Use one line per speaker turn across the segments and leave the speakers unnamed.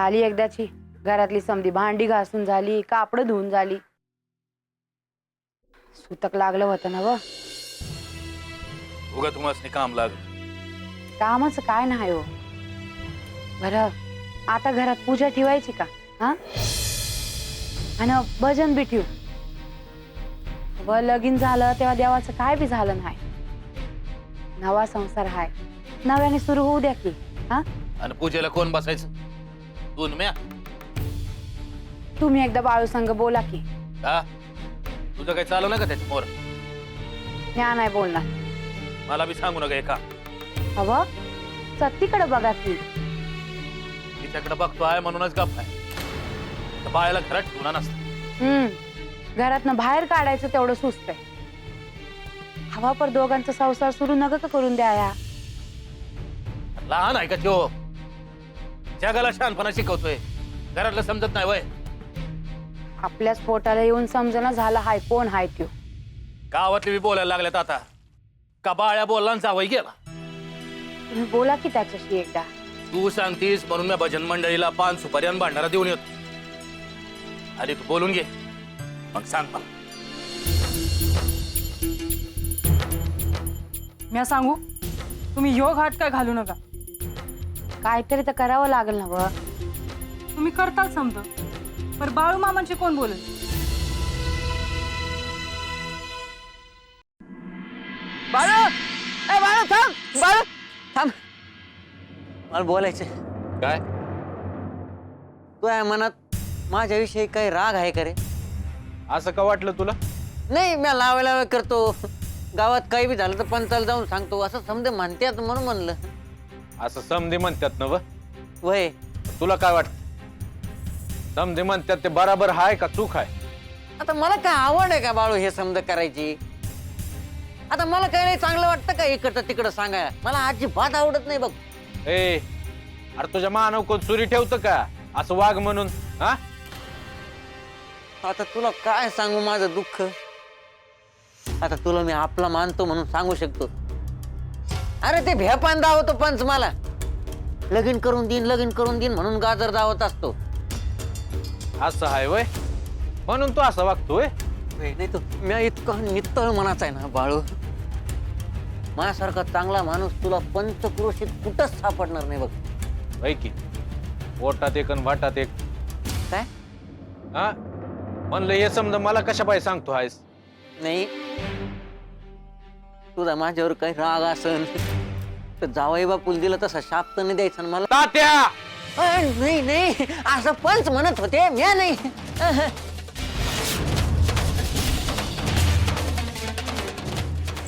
झाली एकदाची घरातली समधी भांडी घासून झाली, कापड धुवून झाली. सुतक लागलं होतं ना व.
उगा तुम्हाला काम लाग.
कामच काय नाही हो. बरं आता घरात पूजा ठेवायची का? हा आणि भजन बी ठेवू. व लगीन झालं तेव्हा देवाचं काय बी झालं नाही. नवा संसार हाय, नव्याने सुरू होऊ द्या की. हा
आणि पूजेला कोण बसायचं? तू न म्या?
तुम्ही एकदा बाळू संग बोला की.
हा तुझं काही चालू नाही का त्याच्यावर?
ज्ञान नाही बोलणार.
मला बी सांगू नका एका.
हवं सत्तीकडे बघा की.
तिच्याकडे बघतो आहे म्हणूनच गप आहे. तर बाळाला घरात ठेवणार नसतं.
घरातनं बाहेर काढायचं तेवढं सुस्त आहे. हवा पर दोघांचा संसार सुरू नका का करून द्या.
लहान आहे का तो? जगाला शहाणपणा शिकवतोय, घरातलं समजत नाही वय.
आपल्याच पोटाला येऊन समजना झाला हाय कोण हाय त्यो.
गावातले बी बोलायला लागल्यात आता. का बाळ्या बोलला आणि जावई गेला.
तुम्ही बोला की त्याच्याशी एकदा.
तू सांगतीस म्हणून मी भजन मंडळीला पान सुपारी आणि भांडारा देऊन येतो. आधी तू बोलून घे मग सांग मला.
मी सांगू तुम्ही ह्यो घाट काय घालू नका.
काहीतरी तर करावं लागेल ना व.
तुम्ही करताल समज पर बाळू मामांची कोण बोलेल?
बाळू ए बाळू थांब. बाळू थांब. मला बोलायचं.
काय
तुझ्या मनात माझ्याविषयी काही राग आहे का रे?
असं का वाटलं तुला?
नाही मी लावायला करतो. गावात काही बी झालं तर पंचाला जाऊन सांगतो असं समजे म्हणतात म्हणून म्हणलं.
असं समधी म्हणतात ना
वय
तुला काय वाटत? समधी म्हणतात ते बराबर हाय का चूक आहे?
आता मला काय आवड आहे का बाळू हे समज करायची? आता मला काही नाही चांगलं वाटतं का इकडचं तिकडं सांगायला? मला अजिबात आवडत नाही बघ.
ए अरे तुझ्या मानव कोण चुरी ठेवतं का असं वाघ म्हणून? हा
आता तुला काय सांगू माझं दुःख. आता तुला मी आपला मानतो म्हणून सांगू शकतो. अरे ते भेपान दावतो पंच मला. लगीन करून देईन म्हणून गाजर दावत असतो.
असं हाय वय म्हणून तू असं वागतोय?
नाही तो मी इतका नित्तळ मनाचा आहे ना बाळू. माझ्यासारखा चांगला माणूस तुला पंचक्रोशीत कुठंच सापडणार नाही बघ.
वय की पोटात एक आणि वाटात एक.
काय
हा म्हणलं हे समजा मला कशा पाहिजे सांगतो हायस?
नाही तुझा माझ्यावर काही राग असन तर जावई बापूल दिला तसा शाप तर नाही द्यायचा ना मला.
तात्या
नाही नाही असं पंच म्हणत होते मी नाही.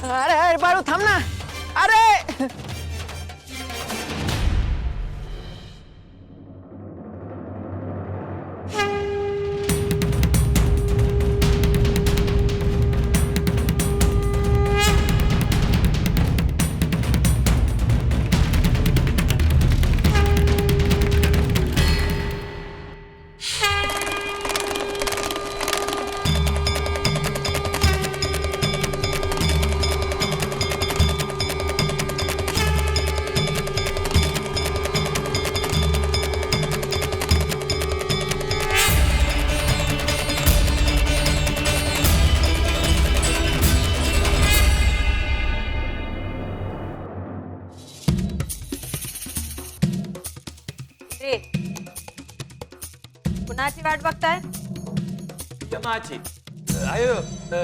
अरे अरे बाळू थांब ना. अरे
कुणाची वाट बघताय?
माझी अयो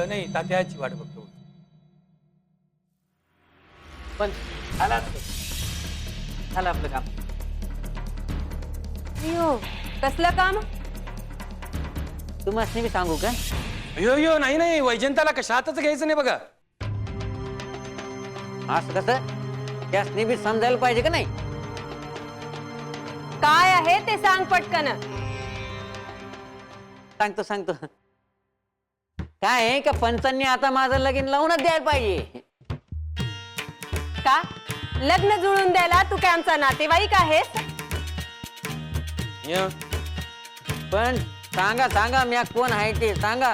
नाही तात्याची वाट बघतो.
पण
आला
झालं आपलं काम.
अयो कसलं काम?
तुम्हाला मी सांगू का?
यो नाही नाही वैजंताला कशातच घ्यायचं नाही बघा.
असं कसं त्यासनी बी समजायला पाहिजे का नाही?
काय आहे ते सांग पटकन.
सांगतो काय आहे का पंचांनी आता माझं लगीन लावूनच द्यायला पाहिजे.
का लग्न जुळून द्यायला तू काय आमचा नातेवाईक आहेस?
पण सांगा मी कोण आहे ते सांगा.